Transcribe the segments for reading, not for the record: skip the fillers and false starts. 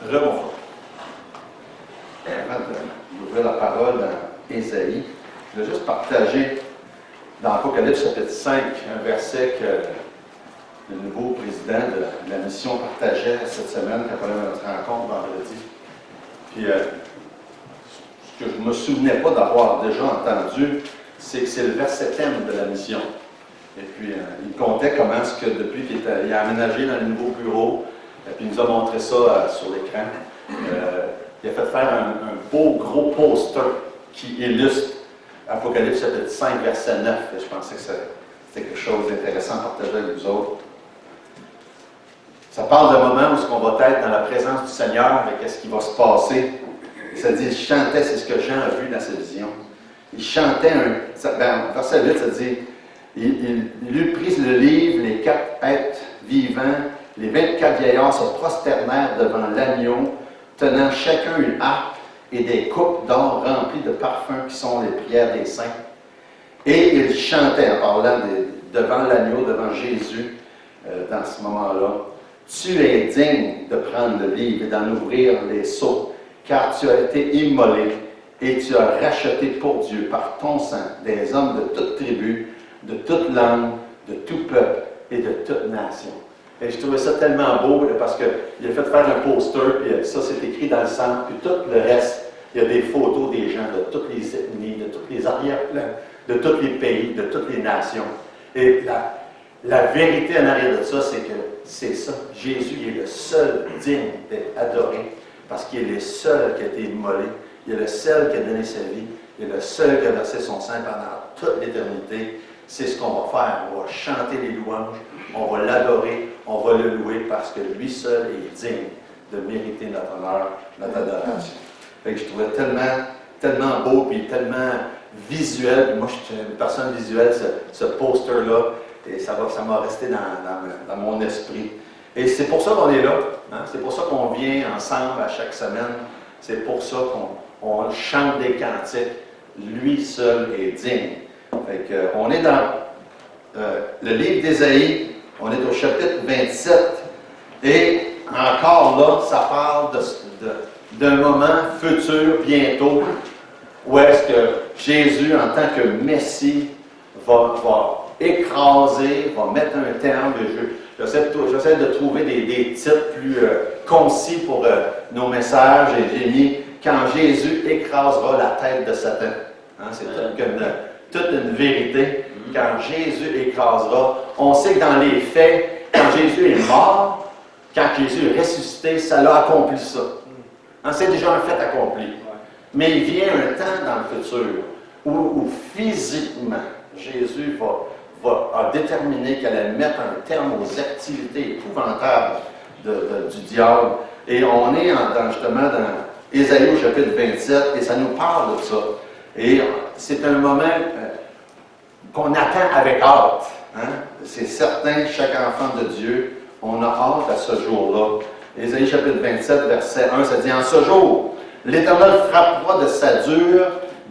Rebonjour. Avant d'ouvrir la parole dans Ésaïe, je vais juste partager dans Apocalypse chapitre 5 un verset que le nouveau président de la mission partageait cette semaine quand on avait notre rencontre vendredi. Puis, ce que je ne me souvenais pas d'avoir déjà entendu, c'est que c'est le verset thème de la mission. Et puis, il comptait comment est-ce que depuis qu'il a aménagé dans le nouveau bureau, et puis il nous a montré ça sur l'écran, il a fait faire un beau gros poster qui illustre Apocalypse chapitre 5, verset 9. Et je pensais que c'était quelque chose d'intéressant à partager avec vous autres. Ça parle d'un moment où on va être dans la présence du Seigneur et qu'est-ce qui va se passer. Ça dit, il chantait, c'est ce que Jean a vu dans sa vision. Il chantait verset 8, ça dit, il eut pris le livre, les 4 êtres vivants, les 24 vieillards se prosternèrent devant l'agneau, tenant chacun une harpe et des coupes d'or remplies de parfums qui sont les prières des saints. Et ils chantaient en parlant devant l'agneau, devant Jésus, dans ce moment-là. Tu es digne de prendre le livre et d'en ouvrir les sceaux, car tu as été immolé et tu as racheté pour Dieu par ton sang des hommes de toute tribu, de toute langue, de tout peuple et de toute nation. Et je trouvais ça tellement beau parce qu'il a fait faire un poster, puis ça c'est écrit dans le centre, puis tout le reste, il y a des photos des gens de toutes les ethnies, de tous les arrière-plans, de tous les pays, de toutes les nations. Et la vérité en arrière de ça, c'est que c'est ça. Jésus est le seul digne d'être adoré parce qu'il est le seul qui a été immolé. Il est le seul qui a donné sa vie. Il est le seul qui a versé son sang pendant toute l'éternité. C'est ce qu'on va faire. On va chanter les louanges, on va l'adorer, on va le louer parce que lui seul est digne de mériter notre honneur, notre adoration. Fait que je trouvais tellement beau et tellement visuel. Puis moi, je suis une personne visuelle, ce poster-là. Et ça m'a resté dans mon esprit. Et c'est pour ça qu'on est là. Hein? C'est pour ça qu'on vient ensemble à chaque semaine. C'est pour ça qu'on chante des cantiques. Lui seul est digne. Fait que, on est dans le livre d'Ésaïe. On est au chapitre 27. Et encore là, ça parle d'un moment futur, bientôt, où est-ce que Jésus, en tant que Messie, va écraser, va mettre un terme. J'essaie de trouver des titres plus concis pour nos messages. Et j'ai mis « Quand Jésus écrasera la tête de Satan ». Hein, c'est toute une vérité. Quand Jésus écrasera. On sait que dans les faits, quand Jésus est mort, quand Jésus est ressuscité, ça l'a accompli ça. Hein, c'est déjà un fait accompli. Mais il vient un temps dans le futur où physiquement, Jésus a déterminé qu'elle allait mettre un terme aux activités épouvantables du diable. Et on est justement dans Ésaïe au chapitre 27, et ça nous parle de ça. Et c'est un moment qu'on attend avec hâte. Hein? C'est certain, chaque enfant de Dieu, on a hâte à ce jour-là. Ésaïe chapitre 27, verset 1, ça dit « En ce jour, l'Éternel frappera de sa dure,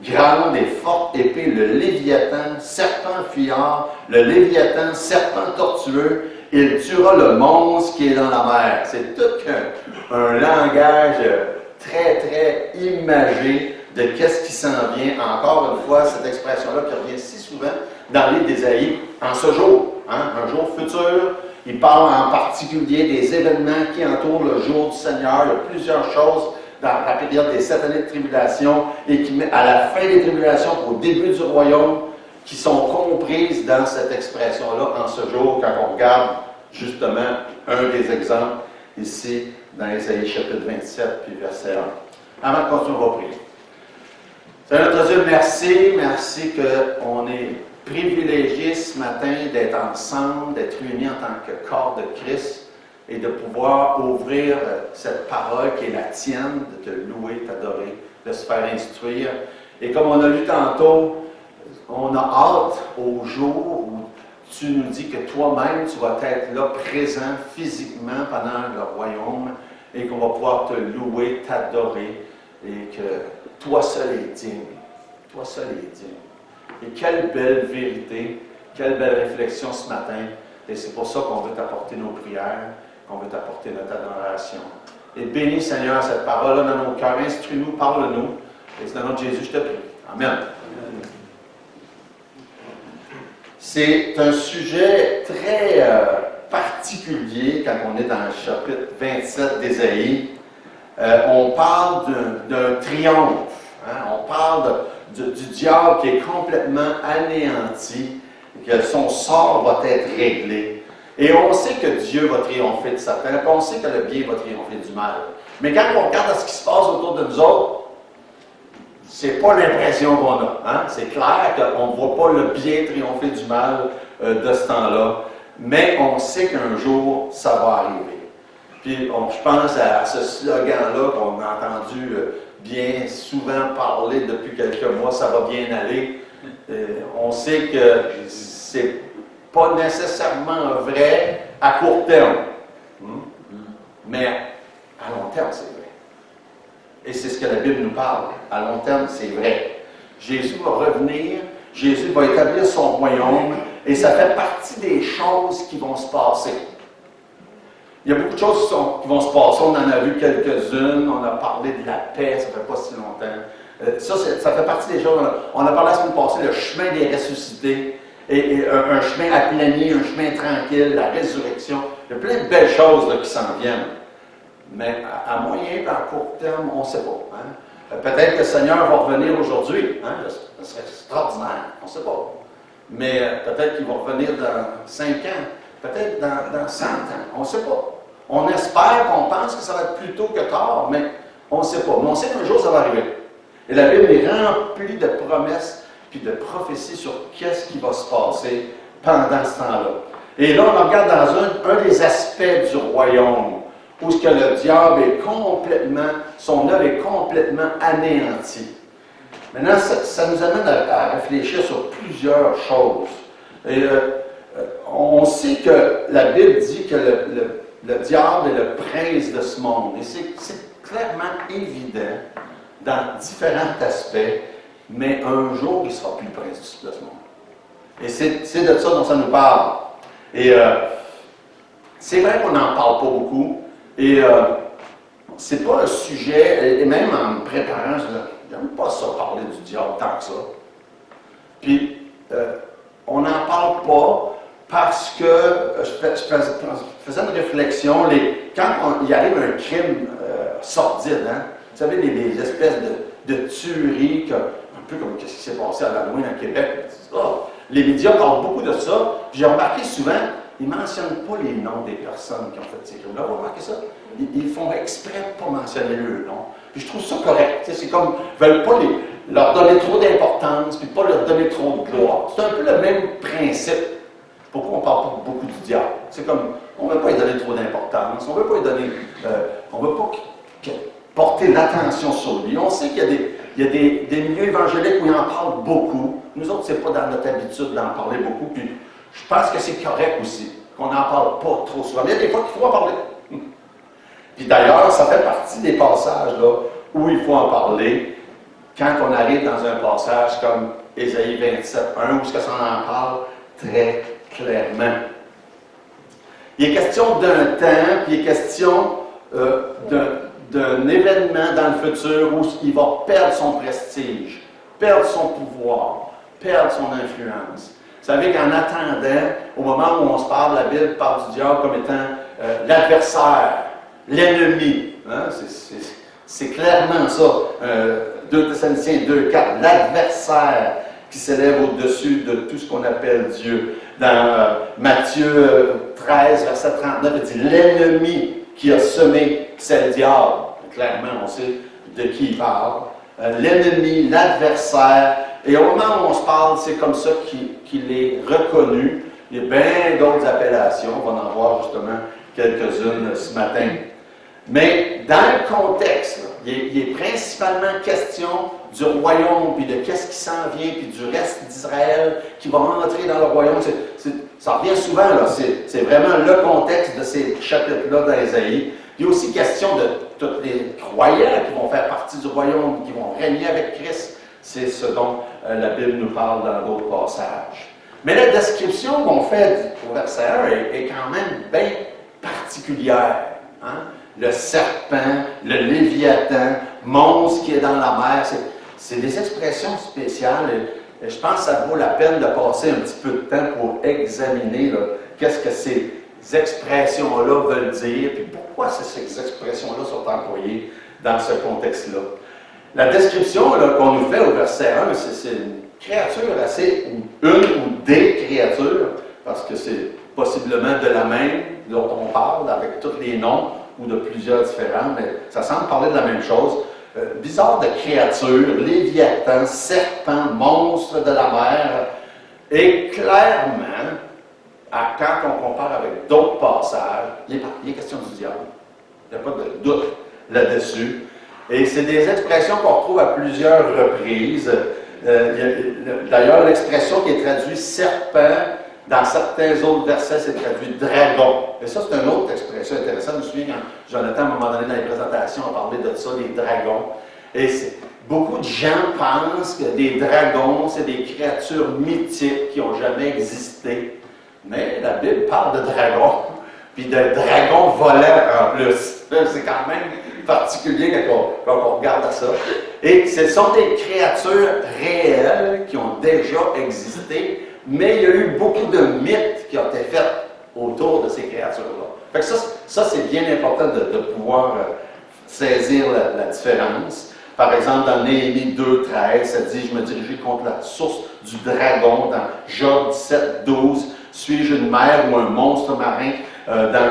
grande et forte épée, le Léviathan, serpent fuyard, le Léviathan, serpent tortueux, il tuera le monstre qui est dans la mer. » C'est tout un langage très, très imagé de qu'est-ce qui s'en vient. Encore une fois, cette expression-là qui revient si souvent dans le livre d'Ésaïe, en ce jour, hein, un jour futur. Il parle en particulier des événements qui entourent le jour du Seigneur. Il y a plusieurs choses dans la période des 7 années de tribulation et qui met à la fin des tribulations, au début du royaume, qui sont comprises dans cette expression-là en ce jour, quand on regarde justement un des exemples ici dans Ésaïe chapitre 27, puis verset 1. Avant de continuer, on va prier. Seigneur notre Dieu, merci qu'on est privilégié ce matin d'être ensemble, d'être réunis en tant que corps de Christ et de pouvoir ouvrir cette parole qui est la tienne, de te louer, t'adorer, de se faire instruire. Et comme on a lu tantôt, on a hâte au jour où tu nous dis que toi-même, tu vas être là, présent physiquement pendant le royaume et qu'on va pouvoir te louer, t'adorer et que toi seul est digne. Toi seul est digne. Et quelle belle vérité, quelle belle réflexion ce matin. Et c'est pour ça qu'on veut t'apporter nos prières, qu'on veut t'apporter notre adoration. Et bénis, Seigneur, cette parole-là dans nos cœurs. Instruis-nous, parle-nous. Et c'est dans notre Jésus, je te prie. Amen. C'est un sujet très particulier quand on est dans le chapitre 27 d'Ésaïe. On parle d'un triomphe. Hein? On parle du diable qui est complètement anéanti, que son sort va être réglé. Et on sait que Dieu va triompher de Satan, puis on sait que le bien va triompher du mal. Mais quand on regarde ce qui se passe autour de nous autres, c'est pas l'impression qu'on a. Hein? C'est clair qu'on ne voit pas le bien triompher du mal de ce temps-là, mais on sait qu'un jour, ça va arriver. Puis je pense à ce slogan-là qu'on a entendu bien souvent parler depuis quelques mois, ça va bien aller. On sait que c'est pas nécessairement vrai à court terme, mais à long terme, c'est vrai. Et c'est ce que la Bible nous parle. À long terme, c'est vrai. Jésus va revenir, Jésus va établir son royaume, et ça fait partie des choses qui vont se passer. Il y a beaucoup de choses qui vont se passer. On en a vu quelques-unes. On a parlé de la paix, ça ne fait pas si longtemps. Ça fait partie des choses. On a parlé la semaine passée, le chemin des ressuscités, et un chemin aplani, un chemin tranquille, la résurrection. Il y a plein de belles choses là, qui s'en viennent. Mais à moyen et à court terme, on ne sait pas. Hein? Peut-être que le Seigneur va revenir aujourd'hui. Hein? Ce serait extraordinaire. On ne sait pas. Mais peut-être qu'il va revenir dans 5 ans. Peut-être dans 100 ans. On ne sait pas. On espère, qu'on pense que ça va être plus tôt que tard, mais on ne sait pas. Mais on sait qu'un jour, ça va arriver. Et la Bible est remplie de promesses puis de prophéties sur qu'est-ce qui va se passer pendant ce temps-là. Et là, on regarde dans un des aspects du royaume, où ce que le diable est complètement, son œuvre est complètement anéantie. Maintenant, ça nous amène à réfléchir sur plusieurs choses. Et on sait que la Bible dit que le diable est le prince de ce monde. Et c'est clairement évident dans différents aspects, mais un jour, il ne sera plus le prince de ce monde. Et c'est de ça dont ça nous parle. Et c'est vrai qu'on n'en parle pas beaucoup. Et c'est pas un sujet, et même en me préparant, je n'aime pas ça parler du diable tant que ça. Puis, on n'en parle pas parce que je faisais une réflexion, quand il arrive un crime sordide, hein, vous savez, les espèces de tueries, un peu comme ce qui s'est passé à Halloween à Québec, les médias parlent beaucoup de ça, puis j'ai remarqué souvent, ils ne mentionnent pas les noms des personnes qui ont fait ces crimes-là. Vous remarquez ça? Ils font exprès de ne pas mentionner le nom. Puis je trouve ça correct. C'est comme, ils ne veulent pas leur donner trop d'importance, puis pas leur donner trop de gloire. C'est un peu le même principe. Pourquoi on ne parle pas beaucoup du diable? C'est comme, on ne veut pas lui donner trop d'importance, on ne veut pas lui donner, on ne veut pas porter l'attention sur lui. On sait qu'il y a des milieux évangéliques où ils en parlent beaucoup. Nous autres, ce n'est pas dans notre habitude d'en parler beaucoup, puis je pense que c'est correct aussi, qu'on n'en parle pas trop souvent. Il y a des fois qu'il faut en parler. Puis d'ailleurs, ça fait partie des passages là, où il faut en parler quand on arrive dans un passage comme Ésaïe 27:1, où ça en parle très clairement. Il est question d'un temps, puis il est question d'un événement dans le futur où il va perdre son prestige, perdre son pouvoir, perdre son influence. Vous savez qu'en attendant, au moment où on se parle, la Bible parle du diable comme étant l'adversaire, l'ennemi. Hein? C'est clairement ça. 2 Thessaloniciens 2:4, l'adversaire qui s'élève au-dessus de tout ce qu'on appelle Dieu. Dans Matthieu 13, verset 39, il dit l'ennemi qui a semé, c'est le diable. Clairement, on sait de qui il parle. L'ennemi, l'adversaire. Et au moment où on se parle, c'est comme ça qu'il est reconnu. Il y a bien d'autres appellations. On va en voir justement quelques-unes ce matin. Mais dans le contexte, là, il est principalement question du royaume, puis de qu'est-ce qui s'en vient, puis du reste d'Israël qui va entrer dans le royaume. Ça revient souvent, là. C'est vraiment le contexte de ces chapitres-là d'Ésaïe. Il y a aussi question de tous les croyants qui vont faire partie du royaume, qui vont régner avec Christ. C'est ce dont la Bible nous parle dans d'autres passages. Mais la description qu'on fait au verset 1 est quand même bien particulière. Hein? le serpent, le léviathan, monstre qui est dans la mer. C'est des expressions spéciales et je pense que ça vaut la peine de passer un petit peu de temps pour examiner qu'est-ce que ces expressions-là veulent dire et pourquoi ces expressions-là sont employées dans ce contexte-là. La description qu'on nous fait au verset 1, c'est une créature une ou des créatures, parce que c'est possiblement de la même dont on parle, avec tous les noms, ou de plusieurs différents, mais ça semble parler de la même chose. Bizarre de créatures, léviathan, serpent, monstre de la mer, et clairement, quand on compare avec d'autres passages, il est question du diable. Il n'y a pas de doute là-dessus. Et c'est des expressions qu'on retrouve à plusieurs reprises. D'ailleurs, l'expression qui est traduite serpent, dans certains autres versets, c'est traduit dragon. Et ça, c'est une autre expression intéressante. Je me souviens quand Jonathan, à un moment donné, dans les présentations, a parlé de ça, des dragons. Et beaucoup de gens pensent que des dragons, c'est des créatures mythiques qui n'ont jamais existé. Mais la Bible parle de dragons, puis de dragons volants en plus. C'est quand même particulier quand on regarde à ça. Et ce sont des créatures réelles qui ont déjà existé, mais il y a eu beaucoup de mythes qui ont été faits autour de ces créatures-là. Fait que ça c'est bien important de pouvoir saisir la différence. Par exemple, dans Néhémie 2,13, ça dit « Je me dirigeais contre la source du dragon ». Dans Job 17,12, « Suis-je une mer ou un monstre marin »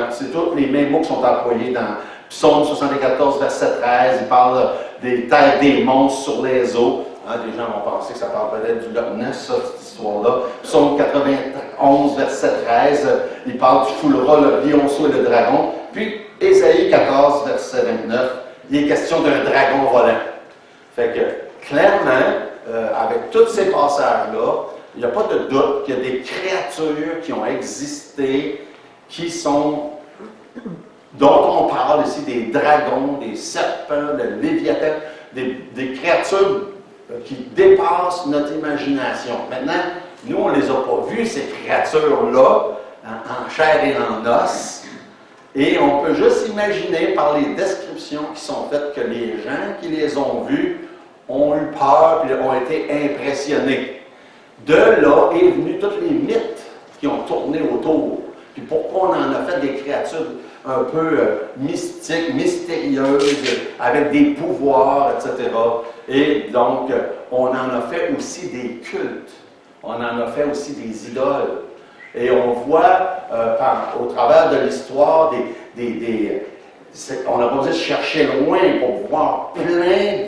C'est tous les mêmes mots qui sont employés dans Psaume 74, verset 13. Il parle des terres des monstres sur les eaux. Des gens vont penser que ça parle peut-être du Loch Ness, cette histoire-là. Psaume 91, verset 13. Il parle « Tu fouleras le lionceau et le dragon ». Puis, Ésaïe 14, verset 29. Il est question d'un dragon volant. Fait que, clairement, avec tous ces passages-là, il n'y a pas de doute qu'il y a des créatures qui ont existé, dont on parle ici, des dragons, des serpents, des léviathans, des créatures qui dépassent notre imagination. Maintenant, nous, on ne les a pas vues, ces créatures-là, en chair et en os, et on peut juste imaginer par les descriptions qui sont faites que les gens qui les ont vues ont eu peur et ont été impressionnés. De là est venu tous les mythes qui ont tourné autour. Puis pourquoi on en a fait des créatures un peu mystiques, mystérieuses, avec des pouvoirs, etc. Et donc, on en a fait aussi des cultes. On en a fait aussi des idoles. Et on voit, au travers de l'histoire, on n'a pas besoin de chercher loin pour voir plein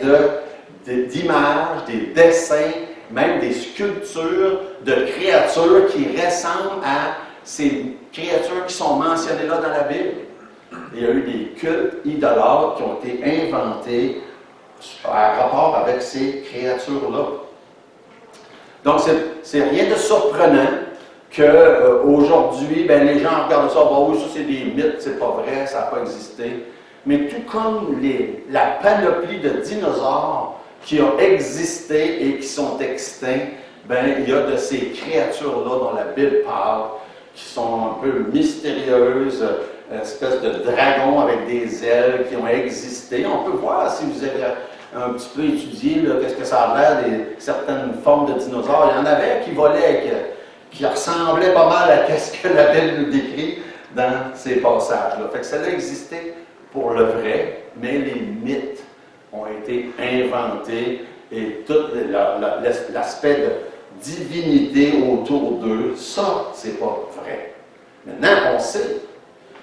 d'images, des dessins, même des sculptures de créatures qui ressemblent à ces créatures qui sont mentionnées là dans la Bible. Il y a eu des cultes idolâtres qui ont été inventés en rapport avec ces créatures-là. Donc, c'est rien de surprenant qu'aujourd'hui, les gens regardent ça, oui, ça c'est des mythes, c'est pas vrai, ça n'a pas existé. Mais tout comme la panoplie de dinosaures qui ont existé et qui sont extincts, il y a de ces créatures-là dont la Bible parle, qui sont un peu mystérieuses, une espèce de dragons avec des ailes qui ont existé. On peut voir, si vous avez un petit peu étudié qu'est-ce que ça a l'air certaines formes de dinosaures. Il y en avait qui volaient, qui ressemblaient pas mal à ce que la Bible nous décrit dans ces passages-là. Fait que ça a existé pour le vrai, mais les mythes ont été inventés et tout l'aspect de divinité autour d'eux, ça, c'est pas vrai. Maintenant, on sait,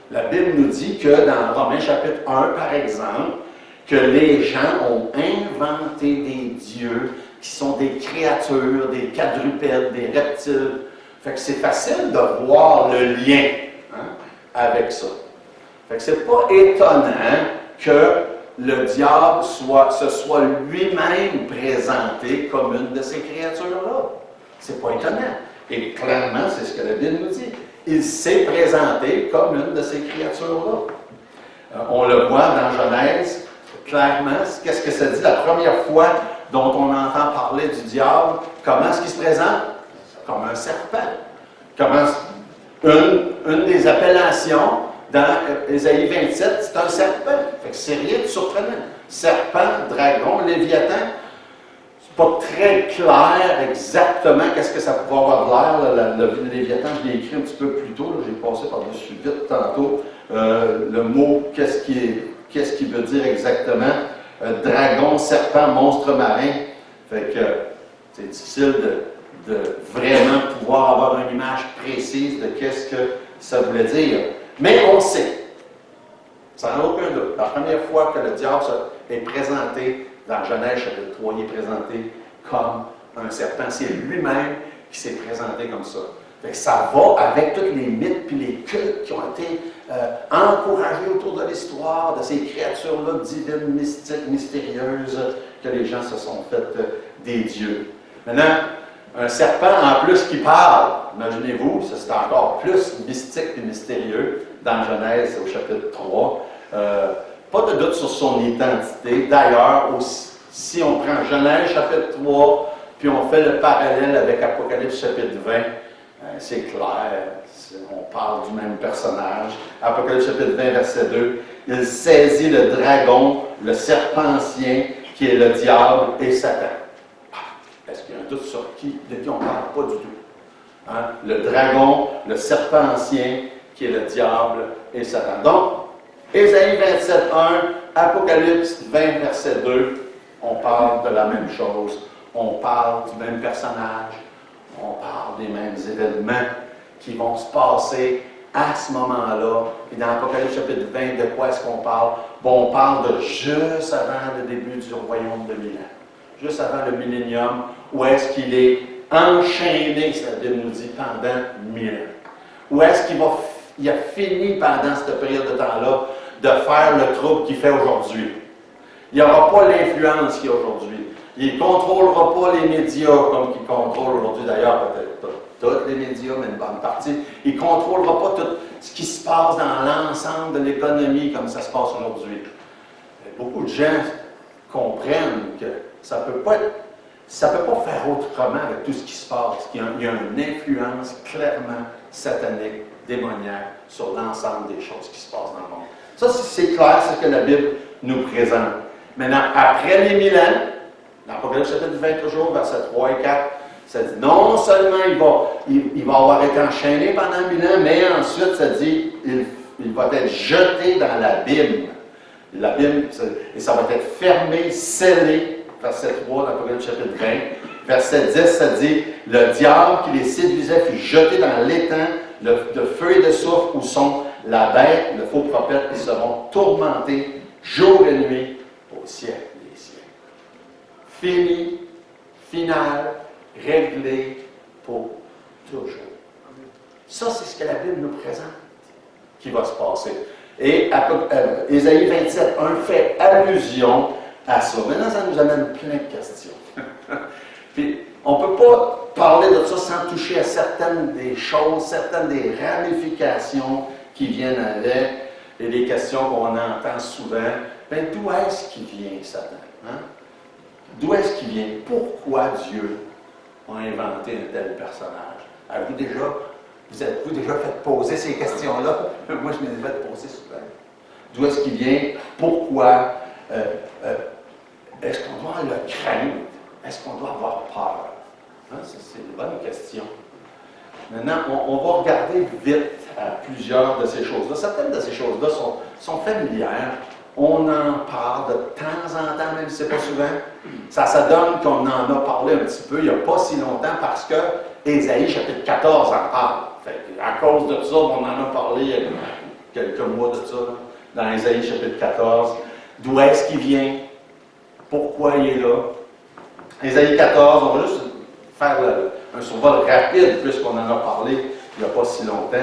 la Bible nous dit que dans Romains chapitre 1, par exemple, que les gens ont inventé des dieux qui sont des créatures, des quadrupèdes, des reptiles. Fait que c'est facile de voir le lien avec ça. Fait que c'est pas étonnant que le diable se soit lui-même présenté comme une de ces créatures-là. C'est pas étonnant. Et clairement, c'est ce que la Bible nous dit. Il s'est présenté comme une de ces créatures-là. On le voit dans Genèse, clairement. Qu'est-ce que ça dit la première fois dont on entend parler du diable? Comment est-ce qu'il se présente? Comme un serpent. Une des appellations dans Ésaïe 27, c'est un serpent. Fait que c'est rien de surprenant. Serpent, dragon, léviathan. C'est pas très clair exactement qu'est-ce que ça pouvait avoir de l'air. Le léviathan, je l'ai écrit un petit peu plus tôt. J'ai passé par-dessus vite tantôt. Le mot, qu'est-ce qu'il veut dire exactement? Dragon, serpent, monstre marin. Fait que c'est difficile de vraiment pouvoir avoir une image précise de qu'est-ce que ça voulait dire. Mais on sait, sans aucun doute, la première fois que le diable est présenté dans Genèse chapitre 3, il est présenté comme un serpent. C'est lui-même qui s'est présenté comme ça. Fait que ça va avec tous les mythes et les cultes qui ont été encouragés autour de l'histoire, de ces créatures-là divines, mystiques, mystérieuses, que les gens se sont fait des dieux. Maintenant, un serpent en plus qui parle, imaginez-vous, ça c'est encore plus mystique et mystérieux dans Genèse au chapitre 3. Pas de doute sur son identité. D'ailleurs, si on prend Genèse chapitre 3, puis on fait le parallèle avec Apocalypse chapitre 20, c'est clair, on parle du même personnage. Apocalypse chapitre 20, verset 2, il saisit le dragon, le serpent ancien, qui est le diable et Satan. Est-ce qu'il y a un doute sur de qui on ne parle? Pas du tout. Hein? Le dragon, le serpent ancien, qui est le diable et Satan. Donc, Ésaïe 27, 1, Apocalypse 20, verset 2, on parle de la même chose. On parle du même personnage. On parle des mêmes événements qui vont se passer à ce moment-là. Et dans Apocalypse chapitre 20, de quoi est-ce qu'on parle? Bon, on parle de juste avant le début du royaume de Milan. Juste avant le millénium, où est-ce qu'il est enchaîné, ça nous dit, pendant 1000 ans. Où est-ce qu'il a fini pendant cette période de temps-là de faire le trouble qu'il fait aujourd'hui. Il n'y aura pas l'influence qu'il y a aujourd'hui. Il ne contrôlera pas les médias comme il contrôle aujourd'hui, d'ailleurs, peut-être pas tous les médias, mais une bonne partie. Il ne contrôlera pas tout ce qui se passe dans l'ensemble de l'économie comme ça se passe aujourd'hui. Beaucoup de gens comprennent que ça ne peut pas faire autrement avec tout ce qui se passe. Il y a une influence clairement satanique, démoniaque, sur l'ensemble des choses qui se passent dans le monde. Ça, c'est clair, c'est ce que la Bible nous présente. Maintenant, après les 1000 ans, dans l'Apocalypse chapitre 20 toujours, versets 3 et 4, ça dit non seulement il va avoir été enchaîné pendant 1000 ans, mais ensuite, ça dit il va être jeté dans l'abîme. L'abîme, et ça va être fermé, scellé, verset 3 dans l'Apocalypse chapitre 20. Verset 10, ça dit le diable qui les séduisait fut jeté dans l'étang de feu et de soufre où sont la bête, le faux prophète, ils seront tourmentés jour et nuit au siècle des siècles. Fini, final, réglé pour toujours. Ça, c'est ce que la Bible nous présente qui va se passer. Et Ésaïe 27, 1 fait allusion à ça. Maintenant, ça nous amène plein de questions. Puis, on ne peut pas parler de ça sans toucher à certaines des choses, certaines des ramifications qui viennent avec, et les questions qu'on entend souvent. Bien, d'où est-ce qu'il vient, Satan? Hein? D'où est-ce qu'il vient? Pourquoi Dieu a inventé un tel personnage? Avez-vous déjà fait poser ces questions-là? Moi, je me les ai fait poser souvent. D'où est-ce qu'il vient? Pourquoi? Est-ce qu'on doit le craindre? Est-ce qu'on doit avoir peur? Hein? C'est une bonne question. Maintenant, on va regarder vite à plusieurs de ces choses-là. Certaines de ces choses-là sont familières. On en parle de temps en temps, même si ce n'est pas souvent. Ça donne qu'on en a parlé un petit peu il n'y a pas si longtemps parce que Ésaïe chapitre 14 en parle. Fait que, à cause de ça, on en a parlé il y a quelques mois de ça, là, dans Ésaïe chapitre 14. D'où est-ce qu'il vient? Pourquoi il est là? Ésaïe 14, on va juste faire un survol rapide puisqu'on en a parlé il n'y a pas si longtemps.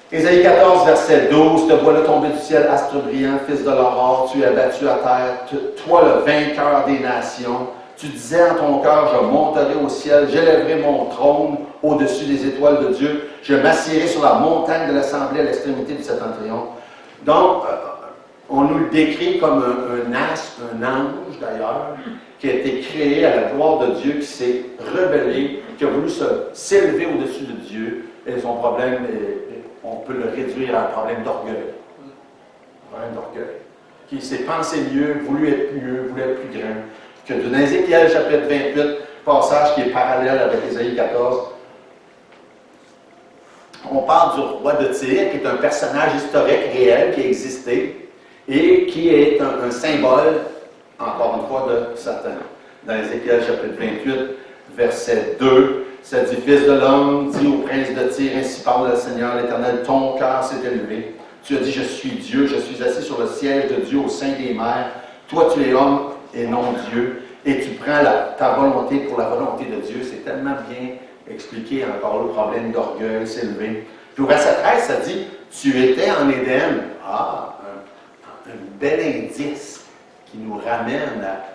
Ésaïe 14, verset 12, « Te voilà tomber du ciel, astre brillant, fils de l'aurore, tu es abattu à terre, toi le vainqueur des nations. Tu disais en ton cœur, je monterai au ciel, j'élèverai mon trône au-dessus des étoiles de Dieu, je m'assiérai sur la montagne de l'assemblée à l'extrémité du septentrion. » Donc, on nous le décrit comme un astre, un ange d'ailleurs, qui a été créé à la gloire de Dieu, qui s'est rebellé, qui a voulu s'élever au-dessus de Dieu. Et son problème, on peut le réduire à un problème d'orgueil. Un problème d'orgueil. Qui s'est pensé mieux, voulu être plus grand. Que dans Ézéchiel chapitre 28, passage qui est parallèle avec Ésaïe 14, on parle du roi de Tyr, qui est un personnage historique réel qui a existé et qui est un symbole, encore une fois, de Satan. Dans Ézéchiel chapitre 28, verset 2, ça dit, Fils de l'homme, dis au prince de Tyr, ainsi parle le Seigneur l'Éternel, ton cœur s'est élevé. Tu as dit, je suis Dieu, je suis assis sur le siège de Dieu au sein des mers. Toi, tu es homme et non Dieu. Et tu prends ta volonté pour la volonté de Dieu. C'est tellement bien expliqué encore le problème d'orgueil, s'élever. Puis au verset 13, ça dit, tu étais en Éden. Ah, un bel indice qui nous ramène à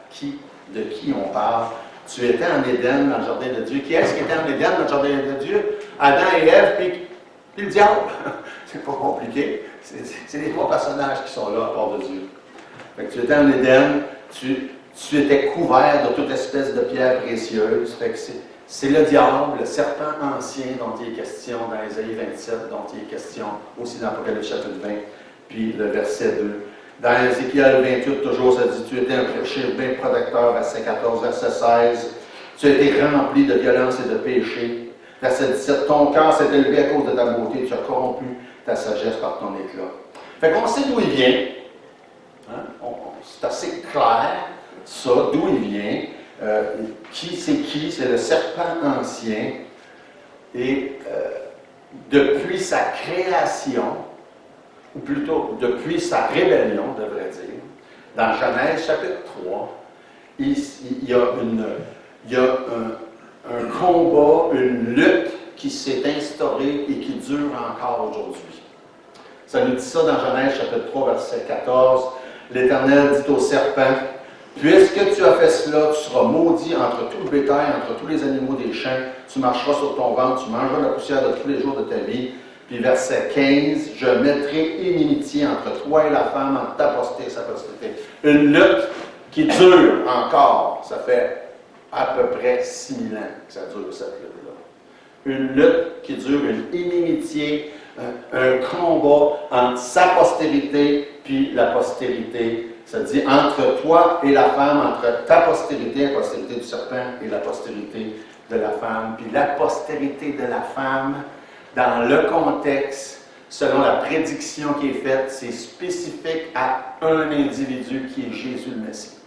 de qui on parle. Tu étais en Éden, dans le jardin de Dieu. Qui est-ce qui était en Éden, dans le jardin de Dieu? Adam et Ève, puis le diable. C'est pas compliqué. C'est les trois personnages qui sont là à part de Dieu. Fait que tu étais en Éden, tu étais couvert de toute espèce de pierres précieuses. Fait que c'est le diable, le serpent ancien dont il est question dans Ésaïe 27, dont il est question aussi dans Apocalypse chapitre 20, puis le verset 2. Dans Ézéchiel 28, toujours, ça dit, tu étais un chérubin protecteur, verset 14, verset 16. Tu as été rempli de violence et de péché. Verset 17, ton cœur s'est élevé à cause de ta beauté, tu as corrompu ta sagesse par ton éclat. Fait qu'on sait d'où il vient. Hein? C'est assez clair, ça, d'où il vient. Qui? C'est le serpent ancien. Et depuis sa création, ou plutôt depuis sa rébellion, devrait dire, dans Genèse chapitre 3, il y a un combat, une lutte qui s'est instaurée et qui dure encore aujourd'hui. Ça nous dit ça dans Genèse chapitre 3, verset 14. L'Éternel dit au serpent, « Puisque tu as fait cela, tu seras maudit entre tout le bétail, entre tous les animaux des champs, tu marcheras sur ton ventre, tu mangeras la poussière de tous les jours de ta vie. » Puis verset 15, « Je mettrai inimitié entre toi et la femme, entre ta postérité et sa postérité. » Une lutte qui dure encore. Ça fait à peu près 6000 ans que ça dure, cette lutte-là. Une lutte qui dure, une inimitié, un combat entre sa postérité puis la postérité. Ça dit entre toi et la femme, entre ta postérité, la postérité du serpent, et la postérité de la femme. Puis la postérité de la femme, dans le contexte, selon la prédiction qui est faite, c'est spécifique à un individu qui est Jésus le Messie.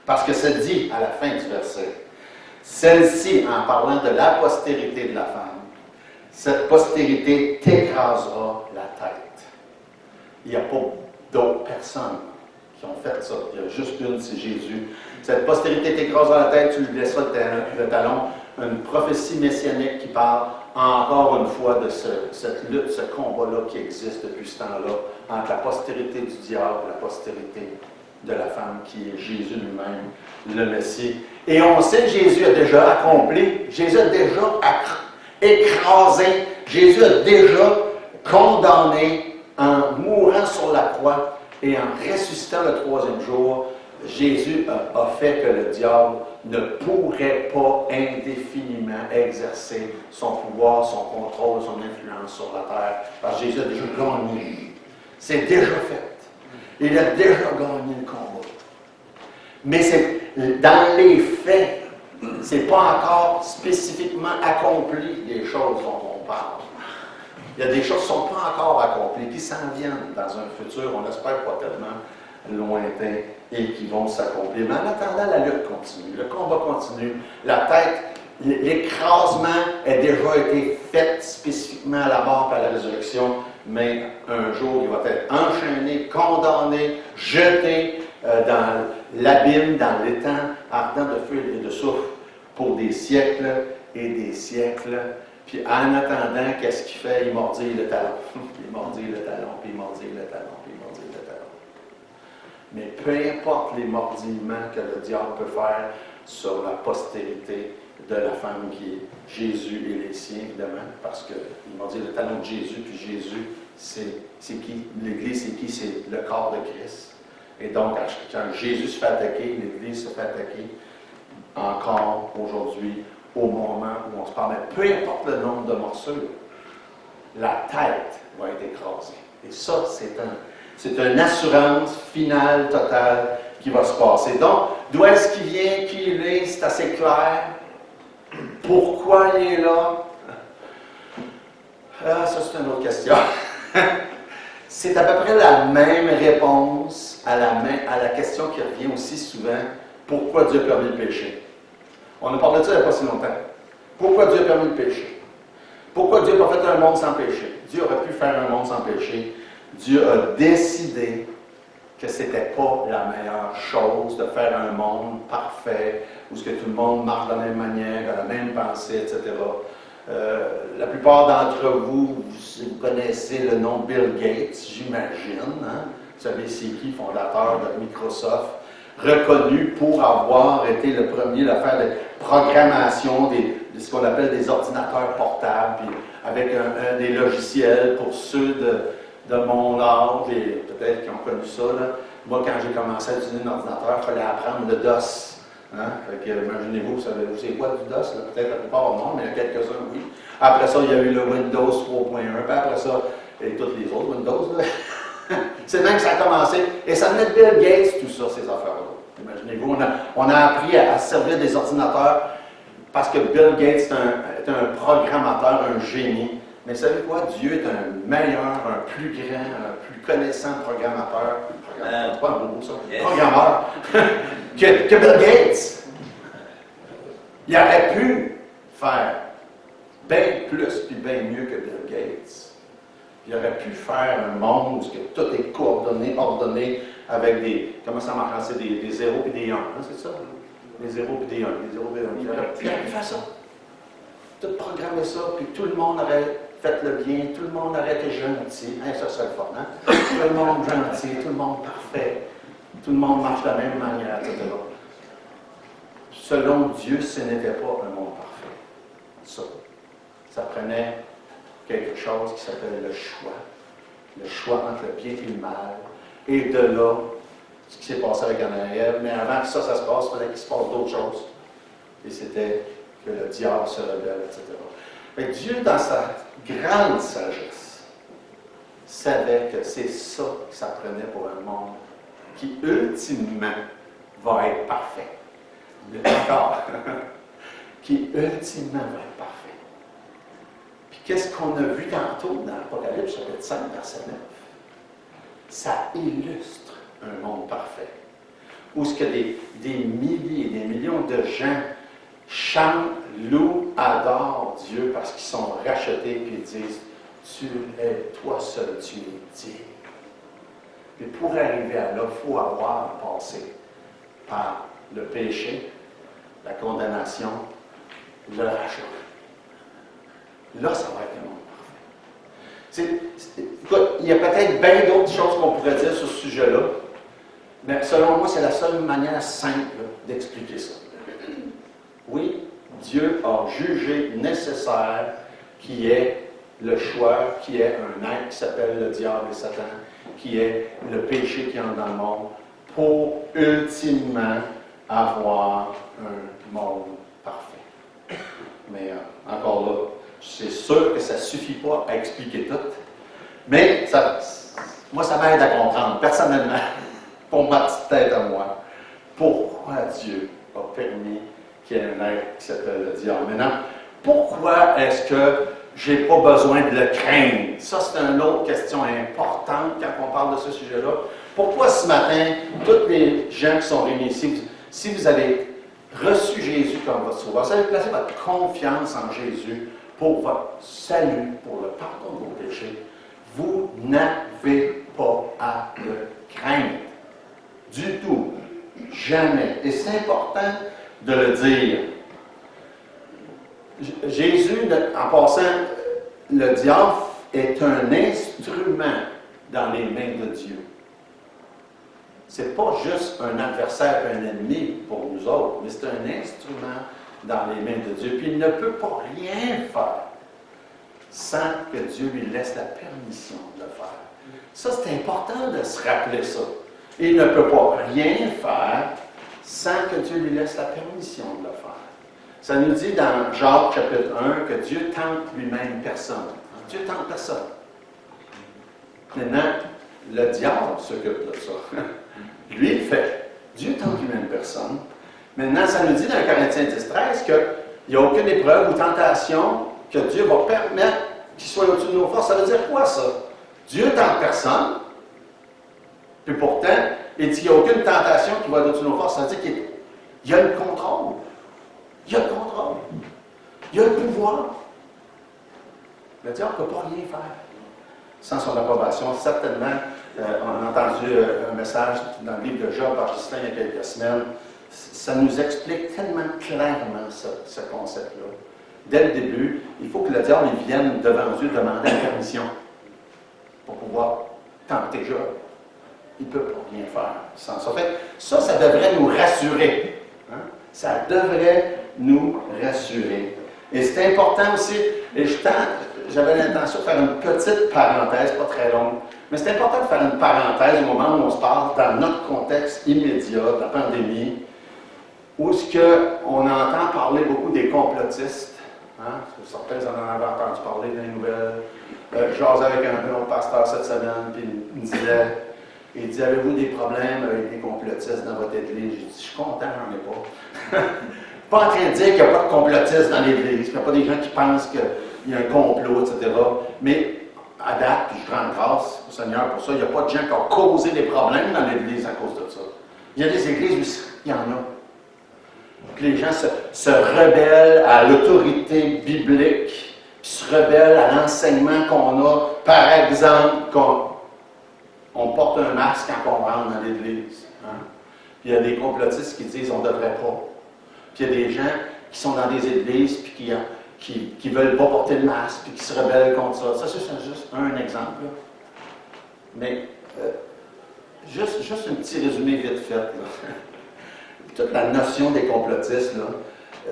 Parce que ça dit à la fin du verset, celle-ci, en parlant de la postérité de la femme, cette postérité t'écrasera la tête. Il n'y a pas d'autres personnes qui ont fait ça. Il y a juste une, c'est Jésus. Cette postérité t'écrasera la tête, tu lui laisseras le talon. Une prophétie messianique qui parle encore une fois de cette lutte, ce combat-là qui existe depuis ce temps-là, entre la postérité du diable et la postérité de la femme qui est Jésus lui-même, le Messie. Et on sait que Jésus a déjà accompli, Jésus a déjà écrasé, Jésus a déjà condamné en mourant sur la croix et en ressuscitant le troisième jour. Jésus a fait que le diable ne pourrait pas indéfiniment exercer son pouvoir, son contrôle, son influence sur la terre, parce que Jésus a déjà gagné. C'est déjà fait. Il a déjà gagné le combat. Mais c'est dans les faits, c'est pas encore spécifiquement accompli les choses dont on parle. Il y a des choses qui ne sont pas encore accomplies, qui s'en viennent dans un futur, on n'espère pas tellement lointain, et qui vont s'accomplir. Mais en attendant, la lutte continue, le combat continue, la tête, l'écrasement a déjà été fait spécifiquement à la mort et à la résurrection, mais un jour, il va être enchaîné, condamné, jeté dans l'abîme, dans l'étang ardent de feu et de soufre pour des siècles et des siècles. Puis en attendant, qu'est-ce qu'il fait? Il mordit le talon. Il mordit le talon, puis il mordit le talon, puis il mordit le talon. Mais peu importe les mordillements que le diable peut faire sur la postérité de la femme qui est Jésus et les siens, évidemment, parce qu'il mordit le talon de Jésus, puis Jésus, c'est qui? L'Église, c'est qui? C'est le corps de Christ. Et donc, quand Jésus se fait attaquer, l'Église se fait attaquer encore aujourd'hui, au moment où on se parle. Mais peu importe le nombre de morsures, la tête va être écrasée. Et ça, c'est une assurance finale, totale, qui va se passer. Donc, d'où est-ce qu'il vient, qui il est, c'est assez clair. Pourquoi il est là? Ah, ça, c'est une autre question. C'est à peu près la même réponse à la question qui revient aussi souvent. Pourquoi Dieu a permis le péché? On a parlé de ça il n'y a pas si longtemps. Pourquoi Dieu a permis le péché? Pourquoi Dieu n'a pas fait un monde sans péché? Dieu aurait pu faire un monde sans péché. Dieu a décidé que ce n'était pas la meilleure chose de faire un monde parfait, où ce que tout le monde marche de la même manière, a la même pensée, etc. La plupart d'entre vous, vous connaissez le nom Bill Gates, j'imagine. Hein? Vous savez, c'est qui, fondateur de Microsoft, reconnu pour avoir été le premier à faire des programmations, de ce qu'on appelle des ordinateurs portables, puis avec des logiciels pour ceux de mon âge, et peut-être qui ont connu ça. Là. Moi, quand j'ai commencé à utiliser un ordinateur, il fallait apprendre le DOS. Hein? Imaginez-vous, vous savez, c'est quoi du DOS? Peut-être la plupart non, mais il y a quelques-uns, oui. Après ça, il y a eu le Windows 3.1, puis après ça, et tous les autres Windows. C'est même que ça a commencé. Et ça venait de Bill Gates, tout ça, ces affaires-là. Imaginez-vous, on a appris à servir des ordinateurs parce que Bill Gates est un programmateur, un génie. Mais vous savez quoi? Dieu est un meilleur, un plus grand, un plus connaissant programmateur. C'est pas un beau mot, ça. Yes. Programmeur. que Bill Gates. Il aurait pu faire bien plus et bien mieux que Bill Gates. Il aurait pu faire un monde où tout est coordonné, ordonné, avec des... Comment ça marche? C'est des zéros et des 1. Hein, c'est ça? Des zéros et des 1. Des zéros et des 1. Il aurait pu faire ça. Tout programmer ça, puis tout le monde aurait fait le bien, tout le monde aurait été gentil. Hein, ça, c'est le fun, hein? Tout le monde gentil, tout le monde parfait. Tout le monde marche de la même manière, etc. Selon Dieu, ce n'était pas un monde parfait. Ça prenait quelque chose qui s'appelle le choix entre le bien et le mal, et de là, ce qui s'est passé avec Adam et Ève, mais avant que ça se passe, il fallait qu'il se passe d'autres choses, et c'était que le diable se rebelle, etc. Mais Dieu, dans sa grande sagesse, savait que c'est ça que ça prenait pour un monde qui, ultimement, va être parfait. D'accord? Qui, ultimement, va être parfait. Qu'est-ce qu'on a vu tantôt dans l'Apocalypse, chapitre 5, verset 9? Ça illustre un monde parfait. Où ce que des milliers et des millions de gens chantent, louent, adorent Dieu parce qu'ils sont rachetés et disent « Tu es, toi seul, tu es digne. » Mais pour arriver à là, il faut avoir passé par le péché, la condamnation, le rachat. Là, ça va être un monde parfait. Écoute, il y a peut-être bien d'autres choses qu'on pourrait dire sur ce sujet-là, mais selon moi, c'est la seule manière simple d'expliquer ça. Oui, Dieu a jugé nécessaire qu'il y ait le choix, qu'il y ait un être qui s'appelle le diable et Satan, qui est le péché qui entre dans le monde, pour ultimement avoir un monde parfait. Mais encore là, c'est sûr que ça ne suffit pas à expliquer tout, mais moi, ça m'aide à comprendre, personnellement, pour ma petite tête à moi, pourquoi Dieu a permis qu'il y ait un être qui s'appelle le diable. Maintenant, pourquoi est-ce que je n'ai pas besoin de le craindre? Ça, c'est une autre question importante quand on parle de ce sujet-là. Pourquoi ce matin, tous les gens qui sont réunis ici, si vous avez reçu Jésus comme votre sauveur, vous avez placé votre confiance en Jésus pour votre salut, pour le pardon de vos péchés, vous n'avez pas à le craindre. Du tout. Jamais. Et c'est important de le dire. Jésus, en passant, le diable est un instrument dans les mains de Dieu. C'est pas juste un adversaire, un ennemi pour nous autres, mais c'est un instrument dans les mains de Dieu. Puis il ne peut pas rien faire sans que Dieu lui laisse la permission de le faire. Ça, c'est important de se rappeler ça. Il ne peut pas rien faire sans que Dieu lui laisse la permission de le faire. Ça nous dit dans Jacques chapitre 1 que Dieu tente lui-même personne. Dieu tente personne. Maintenant, le diable s'occupe de ça. Lui, il fait. Dieu tente lui-même personne. Maintenant, ça nous dit dans Corinthiens 10-13 qu'il n'y a aucune épreuve ou tentation que Dieu va permettre qu'il soit au-dessus de nos forces. Ça veut dire quoi, ça? Dieu tente personne, puis pourtant, il dit qu'il n'y a aucune tentation qui va être au-dessus de nos forces. Ça veut dire qu'il y a le contrôle. Il y a le contrôle. Il y a le pouvoir. Le diable ne peut pas rien faire sans son approbation. Certainement, on a entendu un message dans le livre de Job par Justin il y a quelques semaines. Ça nous explique tellement clairement ce concept-là. Dès le début, il faut que le diable vienne devant Dieu demander la permission pour pouvoir tenter Job. Il ne peut pas rien faire sans ça. Fait, ça devrait nous rassurer. Hein? Ça devrait nous rassurer. Et c'est important aussi, et j'avais l'intention de faire une petite parenthèse, pas très longue, mais c'est important de faire une parenthèse au moment où on se parle dans notre contexte immédiat de la pandémie, où on entend parler beaucoup des complotistes. Hein? Certains en avaient entendu parler dans les nouvelles. J'osais avec un autre pasteur cette semaine, puis il disait, avez-vous des problèmes avec des complotistes dans votre église? J'ai dit, je suis content, j'en ai pas. Pas en train de dire qu'il n'y a pas de complotistes dans l'église, qu'il n'y a pas des gens qui pensent qu'il y a un complot, etc. Mais à date, puis je rends grâce au Seigneur pour ça, il n'y a pas de gens qui ont causé des problèmes dans l'église à cause de ça. Il y a des églises où il y en a. Puis les gens se rebellent à l'autorité biblique, puis se rebellent à l'enseignement qu'on a. Par exemple, qu'on porte un masque quand on rentre dans l'église. Hein? Puis il y a des complotistes qui disent on ne devrait pas. Puis il y a des gens qui sont dans des églises puis qui ne veulent pas porter le masque puis qui se rebellent contre ça. Ça, c'est juste un exemple. Là. Mais juste un petit résumé vite fait. Là. Toute la notion des complotistes, là,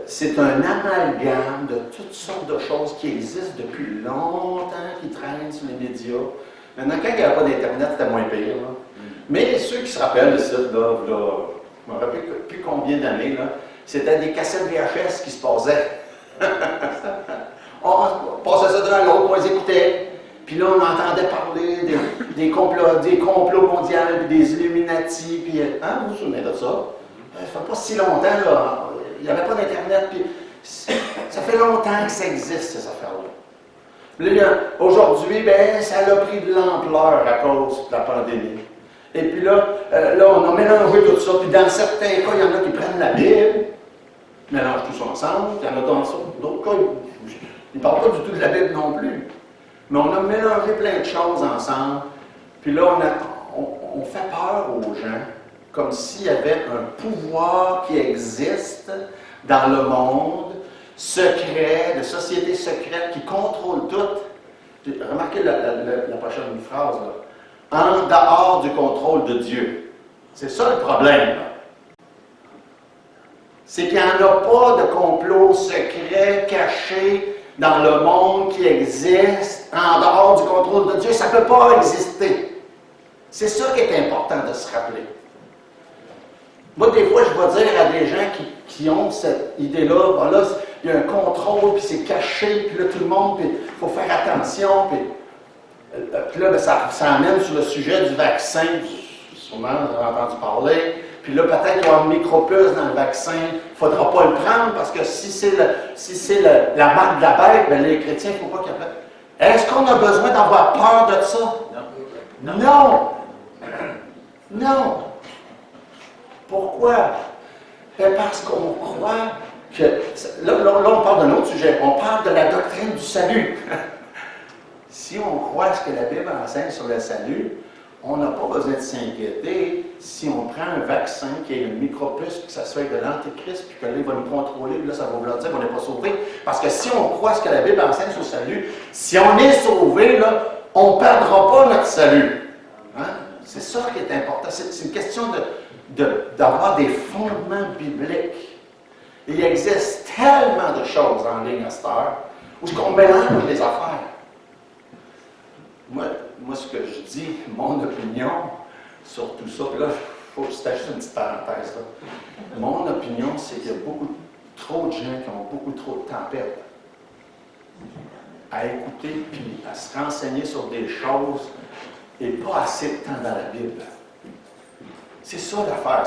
c'est un amalgame de toutes sortes de choses qui existent depuis longtemps, qui traînent sur les médias. Maintenant, quand il n'y avait pas d'Internet, c'était moins pire. Là. Mais ceux qui se rappellent de ça, je me rappelle plus combien d'années, là, c'était des cassettes VHS qui se passaient. On passait ça d'un à l'autre, on les écoutait. Puis là, on entendait parler des complots mondiaux, des Illuminati. Puis, hein, vous vous souvenez de ça? Ça fait pas si longtemps, là. Il n'y avait pas d'Internet. Puis ça fait longtemps que ça existe, ces affaires-là. Là, aujourd'hui, ben, ça a pris de l'ampleur à cause de la pandémie. Et puis là, on a mélangé tout ça. Puis dans certains cas, il y en a qui prennent la Bible, mélangent tout ça ensemble. Il y en a d'autres cas, ils ne parlent pas du tout de la Bible non plus. Mais on a mélangé plein de choses ensemble. Puis là, on fait peur aux gens, comme s'il y avait un pouvoir qui existe dans le monde, secret, de sociétés secrètes qui contrôlent tout. Remarquez la prochaine phrase, là. En dehors du contrôle de Dieu. C'est ça le problème. C'est qu'il n'y en a pas de complot secret, caché dans le monde qui existe en dehors du contrôle de Dieu. Ça ne peut pas exister. C'est ça qui est important de se rappeler. Moi, des fois, je vais dire à des gens qui ont cette idée-là, ben là, il y a un contrôle, puis c'est caché, puis là, tout le monde, puis il faut faire attention, puis là, ben, ça amène sur le sujet du vaccin, sûrement, vous avez entendu parler, puis là, peut-être qu'il y aura une micropuce dans le vaccin, il ne faudra pas le prendre, parce que si c'est la marque de la bête, ben, les chrétiens, il ne faut pas qu'ils apprennent. Est-ce qu'on a besoin d'avoir peur de ça? Non. Non. Non. Pourquoi? Parce qu'on croit que... Là, on parle d'un autre sujet. On parle de la doctrine du salut. Si on croit ce que la Bible enseigne sur le salut, on n'a pas besoin de s'inquiéter si on prend un vaccin qui est une micropuce, puis que ça se fait de l'antéchrist, puis que là, il va nous contrôler, puis là, ça va vouloir dire qu'on n'est pas sauvé. Parce que si on croit ce que la Bible enseigne sur le salut, si on est sauvé, là, on ne perdra pas notre salut. Hein? C'est ça qui est important. C'est une question d'avoir des fondements bibliques. Il existe tellement de choses en ligne à cette heure où on mélange les affaires. Moi, ce que je dis, mon opinion sur tout ça, là, il faut que je juste une petite parenthèse. Là. Mon opinion, c'est qu'il y a trop de gens qui ont beaucoup trop de temps à perdre. à écouter puis à se renseigner sur des choses et pas assez de temps dans la Bible. C'est ça l'affaire.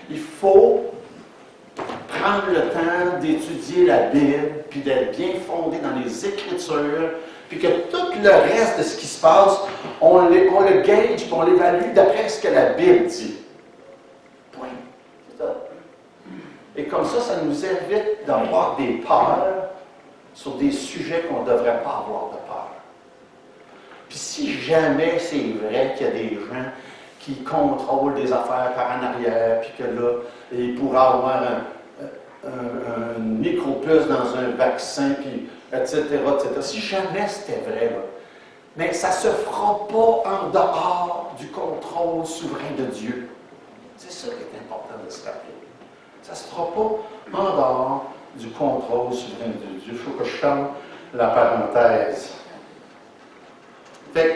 Il faut prendre le temps d'étudier la Bible, puis d'être bien fondé dans les Écritures, puis que tout le reste de ce qui se passe, on le gage, puis on l'évalue d'après ce que la Bible dit. Point. C'est ça. Et comme ça nous évite d'avoir des peurs sur des sujets qu'on ne devrait pas avoir de peur. Puis si jamais c'est vrai qu'il y a des gens qui contrôlent des affaires par en arrière, puis que là, il pourrait avoir un micropuce dans un vaccin, puis etc., etc. Si jamais c'était vrai, là, mais ça ne se fera pas en dehors du contrôle souverain de Dieu. C'est ça qui est important de se rappeler. Ça ne se fera pas en dehors du contrôle souverain de Dieu. Il faut que je ferme la parenthèse. Fait que,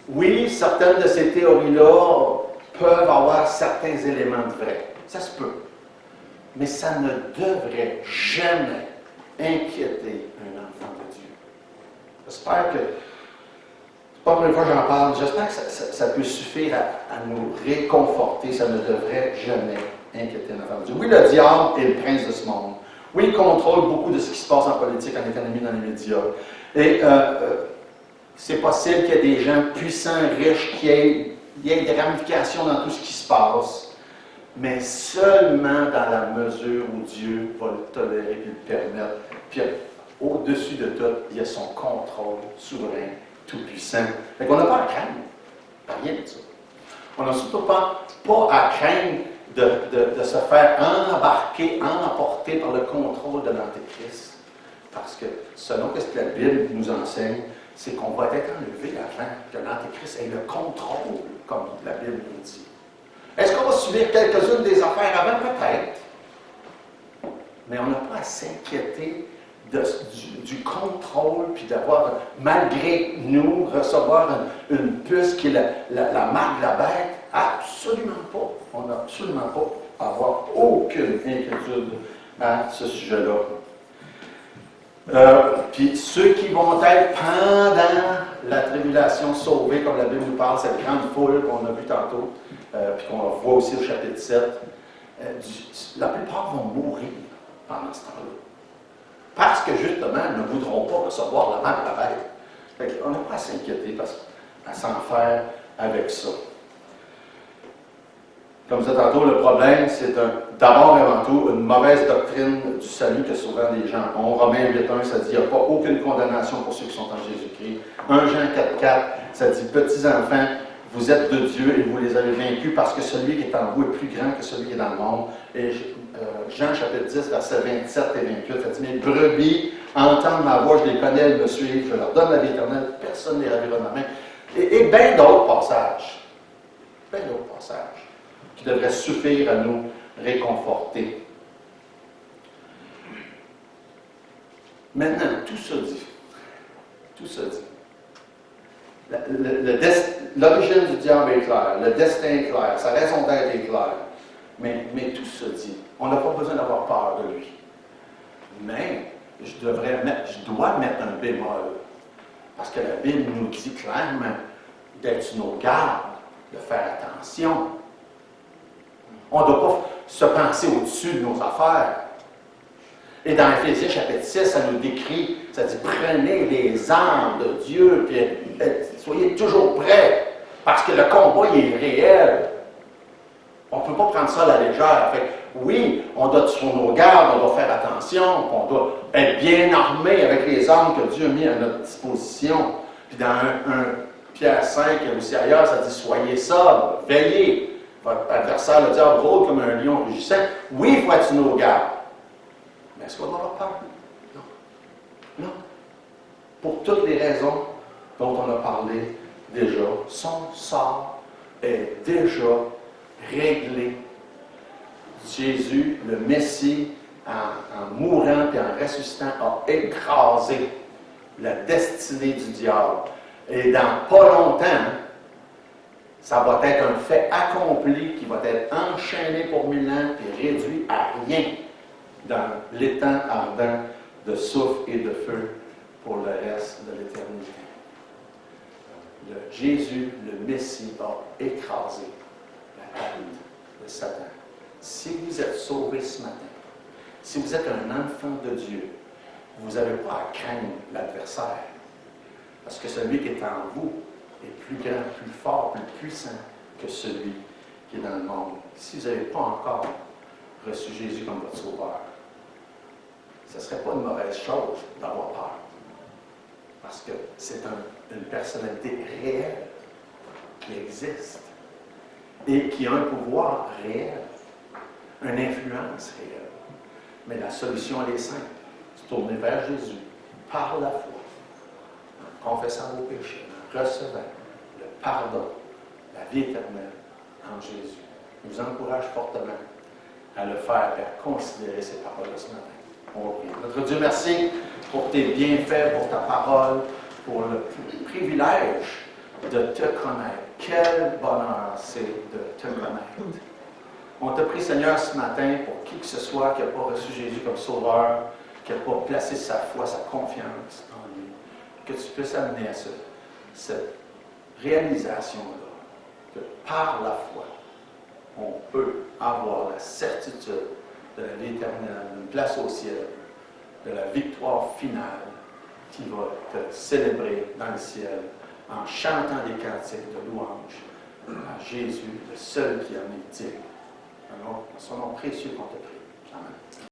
oui, certaines de ces théories-là peuvent avoir certains éléments de vrai. Ça se peut. Mais ça ne devrait jamais inquiéter un enfant de Dieu. J'espère que, c'est pas la première fois que j'en parle, j'espère que ça peut suffire à nous réconforter. Ça ne devrait jamais inquiéter un enfant de Dieu. Oui, le diable est le prince de ce monde. Oui, il contrôle beaucoup de ce qui se passe en politique, en économie, dans les médias. Et c'est possible qu'il y ait des gens puissants, riches, qu'il y ait des ramifications dans tout ce qui se passe, mais seulement dans la mesure où Dieu va le tolérer et le permettre. Puis au-dessus de tout, il y a son contrôle souverain, tout-puissant. Fait qu'on n'a pas à craindre. Rien de ça. On n'a surtout pas à craindre de se faire emporter par le contrôle de l'Antéchrist. Parce que selon ce que la Bible nous enseigne, c'est qu'on va être enlevé avant que l'Antéchrist ait le contrôle, comme la Bible nous dit. Est-ce qu'on va subir quelques-unes des affaires avant? Peut-être. Mais on n'a pas à s'inquiéter du contrôle, puis d'avoir, malgré nous, recevoir une puce qui est la marque de la bête. Absolument pas. On n'a absolument pas à avoir aucune inquiétude à ce sujet-là. Puis ceux qui vont être pendant la tribulation sauvés, comme la Bible nous parle, cette grande foule qu'on a vue tantôt, puis qu'on voit aussi au chapitre 7, la plupart vont mourir pendant ce temps-là. Parce que justement, ils ne voudront pas recevoir la marque de la bête. On n'a pas à s'inquiéter à s'en faire avec ça. Comme je disais tantôt, le problème, c'est d'abord et avant tout une mauvaise doctrine du salut que souvent les gens ont. Romains 8.1, ça dit qu'il n'y a pas aucune condamnation pour ceux qui sont en Jésus-Christ. 1 Jean 4.4, ça dit « Petits enfants, vous êtes de Dieu et vous les avez vaincus parce que celui qui est en vous est plus grand que celui qui est dans le monde. » Et Jean chapitre 10, versets 27 et 28, ça dit « Mes brebis entendent ma voix, je les connais, elles me suivent, je leur donne la vie éternelle, personne ne les ravira de ma main. » Et bien d'autres passages. Bien d'autres passages qui devrait suffire à nous réconforter. Maintenant, tout ça dit, l'origine du diable est claire, le destin est clair, sa raison d'être est claire, mais tout ça dit, on n'a pas besoin d'avoir peur de lui. Mais je dois mettre un bémol, parce que la Bible nous dit clairement d'être sur nos gardes, de faire attention. On ne doit pas se penser au-dessus de nos affaires. Et dans Éphésiens chapitre 6, ça nous décrit, ça dit, prenez les armes de Dieu, puis soyez toujours prêts, parce que le combat, il est réel. On ne peut pas prendre ça à la légère. Fait, oui, on doit être sur nos gardes, on doit faire attention, on doit être bien armé avec les armes que Dieu a mis à notre disposition. Puis dans 1 Pierre 5, aussi ailleurs, ça dit, soyez sobres, veillez. Votre adversaire, le diable, rôde comme un lion rugissant. Oui, il faut être sur nos gardes. Mais est-ce qu'on doit avoir peur? Non. Non. Pour toutes les raisons dont on a parlé déjà, son sort est déjà réglé. Jésus, le Messie, en mourant et en ressuscitant, a écrasé la destinée du diable. Et dans pas longtemps, ça va être un fait accompli qui va être enchaîné pour 1000 ans et réduit à rien dans l'étang ardent de souffle et de feu pour le reste de l'éternité. Jésus, le Messie, a écrasé la tête de Satan. Si vous êtes sauvés ce matin, si vous êtes un enfant de Dieu, vous n'avez pas à craindre l'adversaire. Parce que celui qui est en vous est plus grand, plus fort, plus puissant que celui qui est dans le monde. Si vous n'avez pas encore reçu Jésus comme votre sauveur, ce ne serait pas une mauvaise chose d'avoir peur. Parce que c'est une personnalité réelle qui existe et qui a un pouvoir réel, une influence réelle. Mais la solution, elle est simple. Se tourner vers Jésus par la foi, en confessant vos péchés, en recevant le pardon, la vie éternelle en Jésus. Je vous encourage fortement à le faire et à considérer ces paroles ce matin. On va prier. Notre Dieu, merci pour tes bienfaits, pour ta parole, pour le privilège de te connaître. Quel bonheur c'est de te connaître. On t'a prie, Seigneur, ce matin, pour qui que ce soit qui n'a pas reçu Jésus comme sauveur, qui n'a pas placé sa foi, sa confiance en lui, que tu puisses amener à cette réalisation-là, que par la foi, on peut avoir la certitude de la vie éternelle, d'une place au ciel, de la victoire finale qui va te célébrer dans le ciel en chantant des cantiques de louange à Jésus, le seul qui en est digne. Alors, dans son nom précieux qu'on te prie. Amen.